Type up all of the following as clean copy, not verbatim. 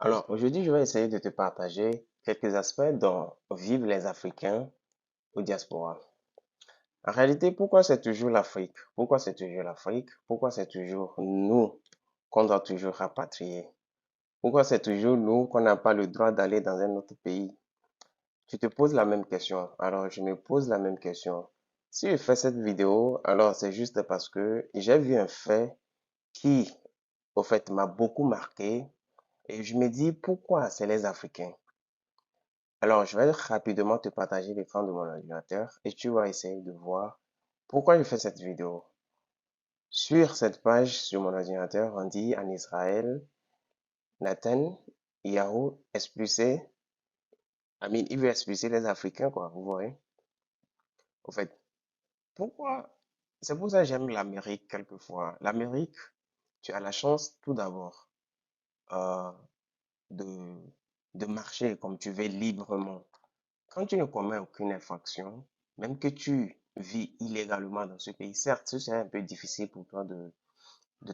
Alors, aujourd'hui, je vais essayer de te partager quelques aspects dont vivent les Africains au diaspora. En réalité, pourquoi c'est toujours l'Afrique? Pourquoi c'est toujours l'Afrique? Pourquoi c'est toujours nous qu'on doit toujours rapatrier? Pourquoi c'est toujours nous qu'on n'a pas le droit d'aller dans un autre pays? Tu te poses la même question. Alors, je me pose la même question. Si je fais cette vidéo, alors c'est juste parce que j'ai vu un fait qui, au fait, m'a beaucoup marqué et je me dis pourquoi c'est les Africains? Alors, je vais rapidement te partager l'écran de mon ordinateur et tu vas essayer de voir pourquoi je fais cette vidéo. Sur cette page, sur mon ordinateur, on dit en Israël, Nathan, Yahoo, expulsé. Il veut expulser les Africains, quoi, vous voyez. Au fait, pourquoi? C'est pour ça que j'aime l'Amérique quelquefois. L'Amérique, tu as la chance tout d'abord euh, de, de marcher comme tu veux librement. Quand tu ne commets aucune infraction, même que tu vis illégalement dans ce pays, certes, ce serait un peu difficile pour toi de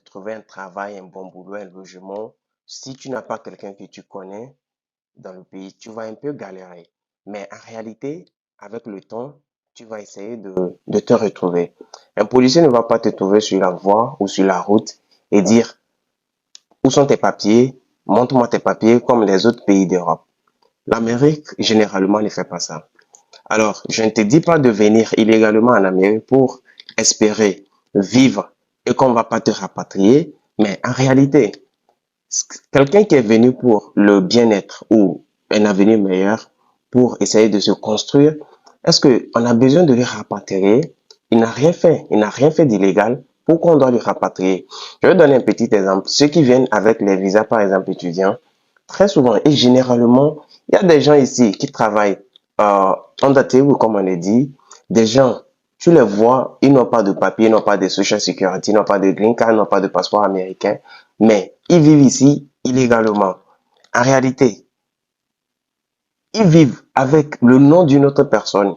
trouver un travail, un bon boulot, un logement. Si tu n'as pas quelqu'un que tu connais dans le pays, tu vas un peu galérer. Mais en réalité, avec le temps, tu vas essayer de te retrouver. Un policier ne va pas te trouver sur la voie ou sur la route et dire, où sont tes papiers? Montre-moi tes papiers comme les autres pays d'Europe. L'Amérique, généralement, ne fait pas ça. Alors, je ne te dis pas de venir illégalement en Amérique pour espérer vivre et qu'on ne va pas te rapatrier, mais en réalité, quelqu'un qui est venu pour le bien-être ou un avenir meilleur, pour essayer de se construire, est-ce qu'on a besoin de le rapatrier? Il n'a rien fait d'illégal. Pourquoi on doit le rapatrier? Je vais donner un petit exemple. Ceux qui viennent avec les visas, par exemple, étudiants, très souvent et généralement, il y a des gens ici qui travaillent en ou comme on le dit, des gens, tu les vois, ils n'ont pas de papier, ils n'ont pas de social security, ils n'ont pas de green card, ils n'ont pas de passeport américain, mais ils vivent ici illégalement. En réalité, ils vivent avec le nom d'une autre personne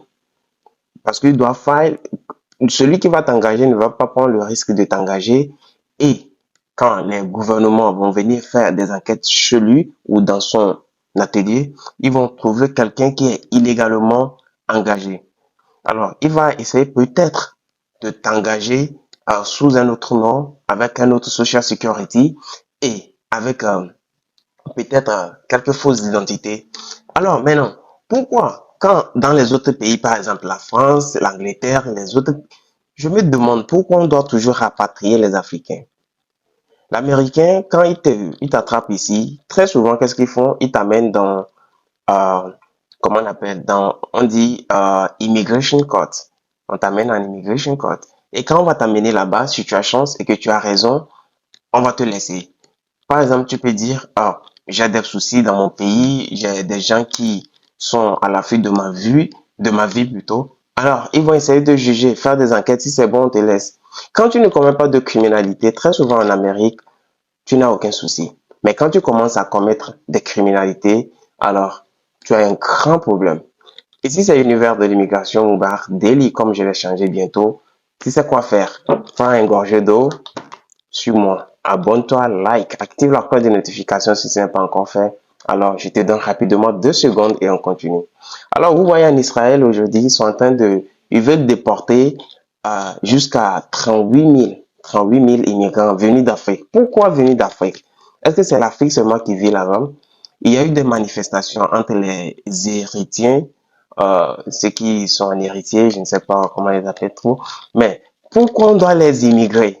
parce qu'ils doivent faire, celui qui va t'engager ne va pas prendre le risque de t'engager et quand les gouvernements vont venir faire des enquêtes chez lui ou dans son atelier, ils vont trouver quelqu'un qui est illégalement engagé. Alors, il va essayer peut-être de t'engager sous un autre nom, avec un autre social security et avec peut-être quelques fausses identités. Alors maintenant, pourquoi quand dans les autres pays, par exemple la France, l'Angleterre, les autres, je me demande pourquoi on doit toujours rapatrier les Africains. L'Américain, quand il t'attrape ici, très souvent, qu'est-ce qu'ils font? Ils t'amènent dans, euh, comment on appelle, on dit immigration court. On t'amène en immigration court. Et quand on va t'amener là-bas, si tu as chance et que tu as raison, on va te laisser. Par exemple, tu peux dire, ah, j'ai des soucis dans mon pays, j'ai des gens qui sont à la fuite de ma vie plutôt. Alors, ils vont essayer de juger, faire des enquêtes. Si c'est bon, on te laisse. Quand tu ne commets pas de criminalité, très souvent en Amérique, tu n'as aucun souci. Mais quand tu commences à commettre des criminalités, alors, tu as un grand problème. Ici, c'est l'univers de l'immigration ou bar Delhi, comme je vais changer bientôt. Tu sais quoi faire? Prends un gorgée d'eau, suis-moi, abonne-toi, like, active la cloche de notification si ce n'est pas encore fait. Alors, je te donne rapidement 2 secondes et on continue. Alors, vous voyez en Israël aujourd'hui, ils veulent déporter jusqu'à 38 000 immigrants venus d'Afrique. Pourquoi venus d'Afrique? Est-ce que c'est l'Afrique seulement qui vit là-bas? Il y a eu des manifestations entre les héritiers, ceux qui sont en héritier, je ne sais pas comment les appeler trop, mais pourquoi on doit les immigrer?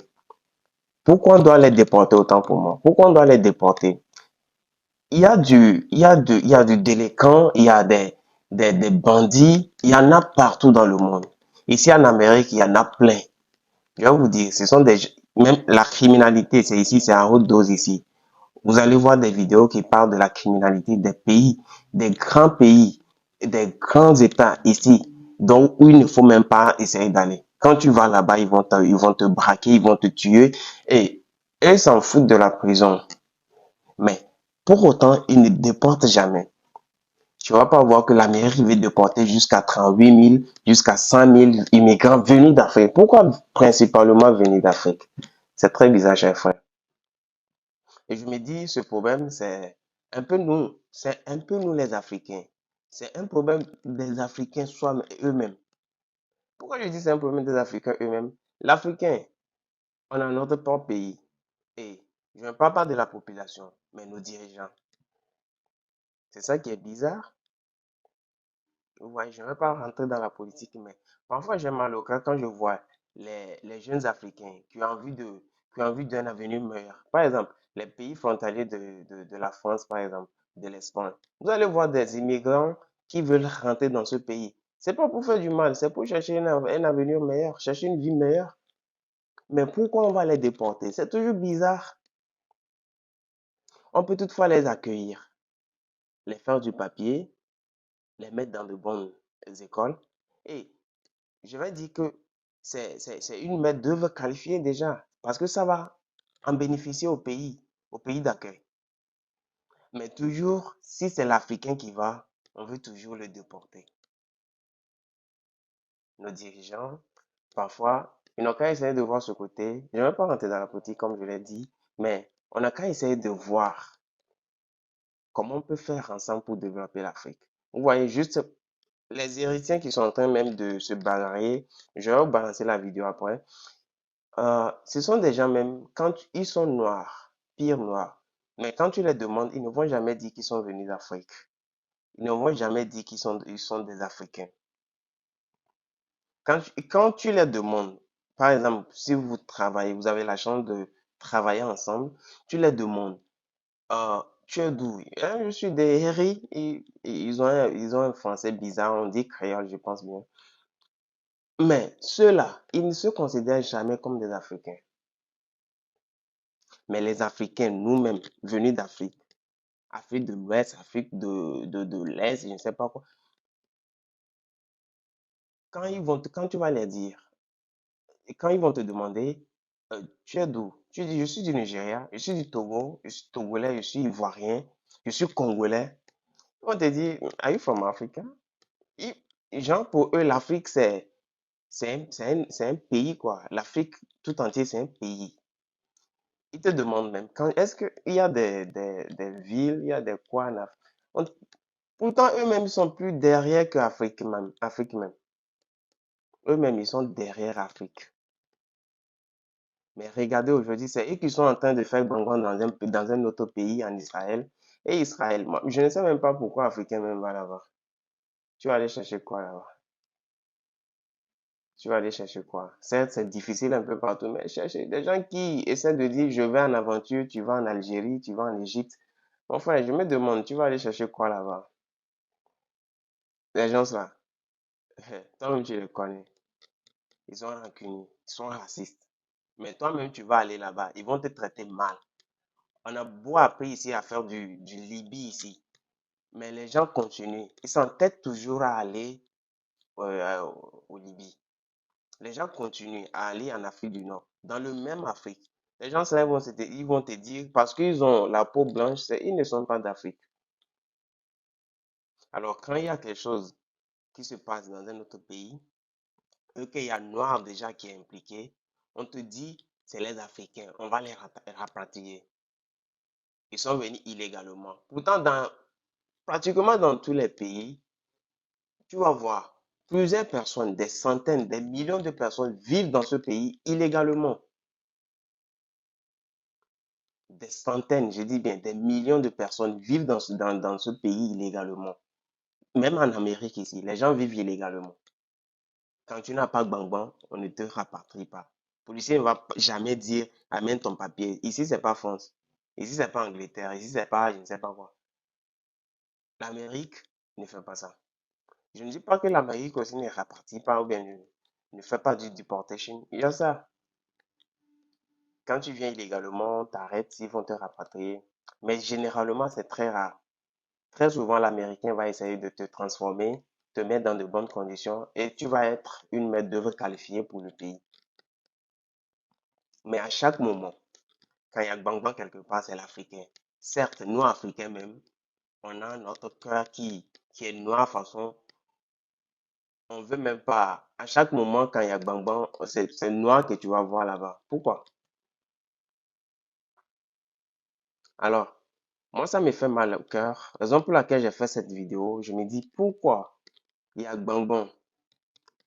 Pourquoi on doit les déporter autant pour moi? Pourquoi on doit les déporter? Il y a du délinquant, il y a des bandits, il y en a partout dans le monde. Ici en Amérique, il y en a plein. Je vais vous dire, même la criminalité, c'est ici, c'est à haute dose ici. Vous allez voir des vidéos qui parlent de la criminalité des pays, des grands États ici, donc où il ne faut même pas essayer d'aller. Quand tu vas là-bas, ils vont te braquer, ils vont te tuer et eux s'en foutent de la prison. Mais pour autant, ils ne déportent jamais. Tu vas pas voir que l'Amérique veut déporter jusqu'à 38 000, jusqu'à 100 000 immigrants venus d'Afrique. Pourquoi principalement venus d'Afrique? C'est très bizarre, cher frère. Et je me dis, ce problème, c'est un peu nous, c'est un peu nous les Africains. C'est un problème des Africains eux-mêmes. Pourquoi je dis c'est un problème des Africains eux-mêmes? L'Africain, on a notre propre pays. Et je ne parle pas de la population, mais nos dirigeants. C'est ça qui est bizarre. Ouais, je ne vais pas rentrer dans la politique, mais parfois j'ai mal au cœur quand je vois les jeunes Africains qui ont envie d'un avenir meilleur. Par exemple, les pays frontaliers de la France, par exemple, de l'Espagne. Vous allez voir des immigrants qui veulent rentrer dans ce pays. C'est pas pour faire du mal, c'est pour chercher un avenir meilleur, chercher une vie meilleure. Mais pourquoi on va les déporter? C'est toujours bizarre. On peut toutefois les accueillir, les faire du papier, les mettre dans de bonnes écoles. Et je vais dire que c'est une main-d'œuvre qualifiée déjà, parce que ça va en bénéficier au pays d'accueil. Mais toujours, si c'est l'Africain qui va, on veut toujours le déporter. Nos dirigeants, parfois, ils n'ont qu'à essayer de voir ce côté. Je ne vais pas rentrer dans la politique, comme je l'ai dit, mais on n'a qu'à essayer de voir comment on peut faire ensemble pour développer l'Afrique. Vous voyez, juste les héritiers qui sont en train même de se bagarrer, je vais vous balancer la vidéo après. Ce sont des gens même, ils sont noirs, pire noirs, mais quand tu les demandes, ils ne vont jamais dire qu'ils sont venus d'Afrique. Ils ne vont jamais dire ils sont des Africains. Quand tu les demandes, par exemple, si vous travaillez, vous avez la chance de travailler ensemble, tu les demandes, tu es d'où? Je suis des Herri. Ils ont un français bizarre, on dit créole, je pense bien. Mais ceux-là, ils ne se considèrent jamais comme des Africains. Mais les Africains, nous-mêmes, venus d'Afrique, Afrique de l'Ouest, Afrique de l'Est, je ne sais pas quoi, quand tu vas les dire, et quand ils vont te demander, tu es d'où? Tu dis, je suis du Nigeria, je suis du Togo, je suis togolais, je suis ivoirien, je suis congolais. Ils vont te dire, are you from Africa? Ils- Genre, pour eux, l'Afrique, c'est un pays, quoi. L'Afrique tout entier, c'est un pays. Ils te demandent même, est-ce qu'il y a des villes, il y a des quoi en Afrique? Pourtant, eux-mêmes sont plus derrière que Afrique même. Eux-mêmes, ils sont derrière Afrique. Mais regardez aujourd'hui, c'est eux qui sont en train de faire gangan dans un autre pays, en Israël. Et Israël, moi, je ne sais même pas pourquoi Africain même va là-bas. Tu vas aller chercher quoi là-bas? Tu vas aller chercher quoi? Certes, c'est difficile un peu partout, mais chercher des gens qui essaient de dire, je vais en aventure, tu vas en Algérie, tu vas en Égypte. Mon frère, je me demande, tu vas aller chercher quoi là-bas? Les gens là, toi-même tu les connais. Ils sont rancuniers, ils sont racistes. Mais toi-même, tu vas aller là-bas, ils vont te traiter mal. On a beau appris ici à faire du Libye ici, mais les gens continuent. Ils s'entêtent toujours à aller au Libye. Les gens continuent à aller en Afrique du Nord, dans le même Afrique. Les gens là, ils vont te dire, parce qu'ils ont la peau blanche, ils ne sont pas d'Afrique. Alors, quand il y a quelque chose qui se passe dans un autre pays, et qu'il y a noir déjà qui est impliqué, on te dit, c'est les Africains, on va les rapatrier. Ils sont venus illégalement. Pourtant, pratiquement dans tous les pays, tu vas voir plusieurs personnes, des centaines, des millions de personnes vivent dans ce pays illégalement. Des centaines, je dis bien, des millions de personnes vivent dans ce pays illégalement. Même en Amérique ici, les gens vivent illégalement. Quand tu n'as pas Gbangban, on ne te rapatrie pas. Le policier ne va jamais dire amène ton papier. Ici, c'est pas France. Ici, c'est pas Angleterre. Ici, c'est pas je ne sais pas quoi. L'Amérique ne fait pas ça. Je ne dis pas que l'Amérique aussi ne rapatrie pas ou bien ne fait pas du deportation. Il y a ça. Quand tu viens illégalement, t'arrêtes, ils vont te rapatrier. Mais généralement, c'est très rare. Très souvent, l'Américain va essayer de te transformer, te mettre dans de bonnes conditions et tu vas être une main-d'œuvre qualifiée pour le pays. Mais à chaque moment, quand il y a Gbangban quelque part, c'est l'Africain. Certes, nous, Africains même, on a notre cœur qui est noir façon. On veut même pas. À chaque moment, quand il y a Gbangban, c'est noir que tu vas voir là-bas. Pourquoi? Alors, Moi, ça me fait mal au cœur. Raison pour laquelle j'ai fait cette vidéo, je me dis pourquoi il y a Gbangban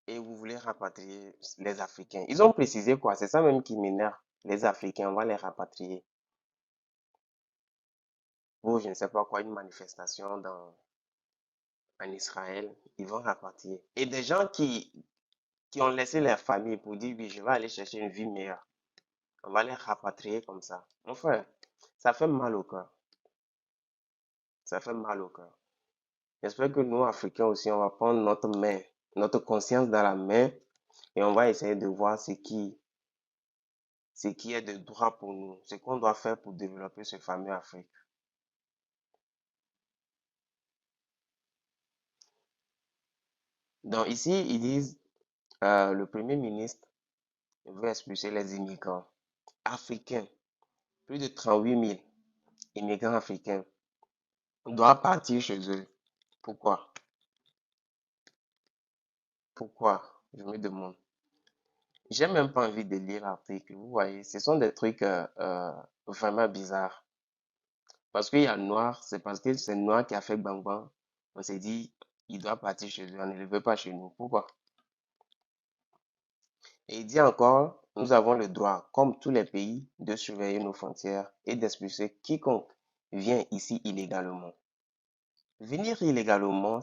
et vous voulez rapatrier les Africains. Ils ont précisé quoi? C'est ça même qui m'énerve. Les Africains, on va les rapatrier. Pour, je ne sais pas quoi, une manifestation en Israël, ils vont rapatrier. Et des gens qui ont laissé leur famille pour dire, oui, je vais aller chercher une vie meilleure. On va les rapatrier comme ça. Mon frère, ça fait mal au cœur. Ça fait mal au cœur. J'espère que nous, Africains aussi, on va prendre notre main, notre conscience dans la main et on va essayer de voir ce qui est de droit pour nous, ce qu'on doit faire pour développer ce fameux Afrique. Donc ici, ils disent, le Premier ministre veut expulser les immigrants africains. Plus de 38 000 immigrants africains doivent partir chez eux. Pourquoi? Pourquoi? Je me demande. J'ai même pas envie de lire l'article. Vous voyez, ce sont des trucs vraiment bizarres. Parce qu'il y a Noir, c'est parce que c'est Noir qui a fait Bang Bang. On s'est dit, il doit partir chez lui, on ne le veut pas chez nous. Pourquoi? Et il dit encore, nous avons le droit, comme tous les pays, de surveiller nos frontières et d'expulser quiconque vient ici illégalement. Venir illégalement,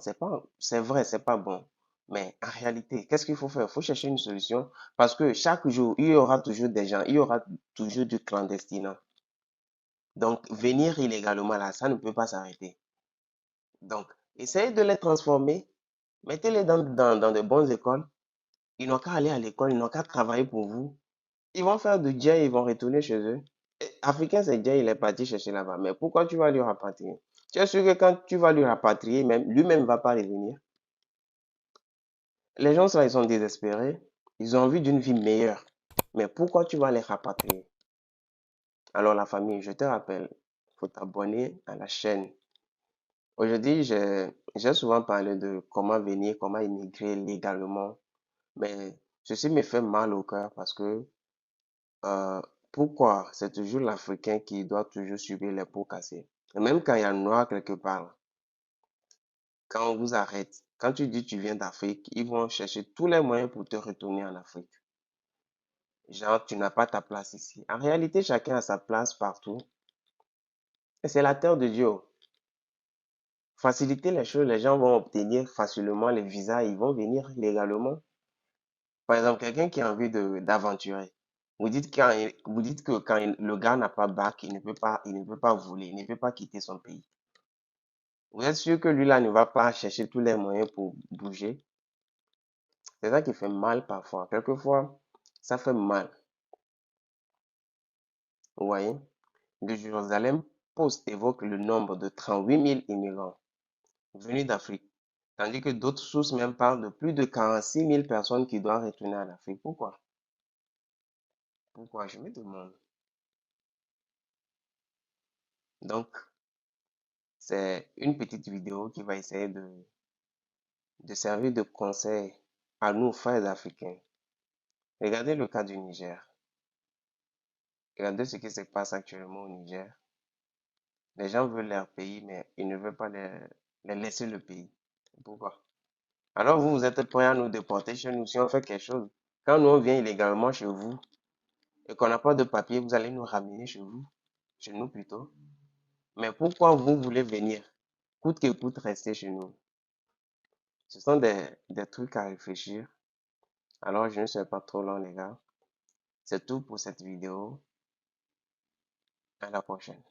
c'est vrai, c'est pas bon. Mais en réalité, qu'est-ce qu'il faut faire? Il faut chercher une solution parce que chaque jour, il y aura toujours des gens, il y aura toujours du clandestin. Donc, venir illégalement là, ça ne peut pas s'arrêter. Donc, essayez de les transformer, mettez-les dans de bonnes écoles. Ils n'ont qu'à aller à l'école, ils n'ont qu'à travailler pour vous. Ils vont faire du jet, ils vont retourner chez eux. Et Africain, c'est jet, il est parti chercher là-bas. Mais pourquoi tu vas lui rapatrier? Tu es sûr que quand tu vas lui rapatrier, même, lui-même ne va pas revenir. Les gens, ça, ils sont désespérés. Ils ont envie d'une vie meilleure. Mais pourquoi tu vas les rapatrier? Alors, la famille, je te rappelle, il faut t'abonner à la chaîne. Aujourd'hui, j'ai souvent parlé de comment venir, comment immigrer légalement. Mais ceci me fait mal au cœur parce que euh, pourquoi c'est toujours l'Africain qui doit toujours subir les pots cassés? Et même quand il y a un noir quelque part, quand on vous arrête, quand tu dis tu viens d'Afrique, ils vont chercher tous les moyens pour te retourner en Afrique. Genre, tu n'as pas ta place ici. En réalité, chacun a sa place partout. Et c'est la terre de Dieu. Faciliter les choses, les gens vont obtenir facilement les visas, ils vont venir légalement. Par exemple, quelqu'un qui a envie d'aventurer. Vous dites que quand le gars n'a pas bac, il ne peut pas voler, il ne peut pas quitter son pays. Vous êtes sûr que lui là ne va pas chercher tous les moyens pour bouger? C'est ça qui fait mal parfois. Quelquefois, ça fait mal. Vous voyez? Le Jérusalem Post évoque le nombre de 38 000 immigrants venus d'Afrique, tandis que d'autres sources même parlent de plus de 46 000 personnes qui doivent retourner en Afrique. Pourquoi? Pourquoi? Je me demande. Donc, c'est une petite vidéo qui va essayer de servir de conseil à nous, frères africains. Regardez le cas du Niger. Regardez ce qui se passe actuellement au Niger. Les gens veulent leur pays, mais ils ne veulent pas les laisser le pays. Pourquoi? Alors vous, vous êtes prêts à nous déporter chez nous si on fait quelque chose. Quand nous, on vient illégalement chez vous et qu'on n'a pas de papier, vous allez nous ramener chez vous, chez nous plutôt. Mais pourquoi vous voulez venir? Coûte que coûte, rester chez nous. Ce sont des trucs à réfléchir. Alors, je ne suis pas trop long, les gars. C'est tout pour cette vidéo. À la prochaine.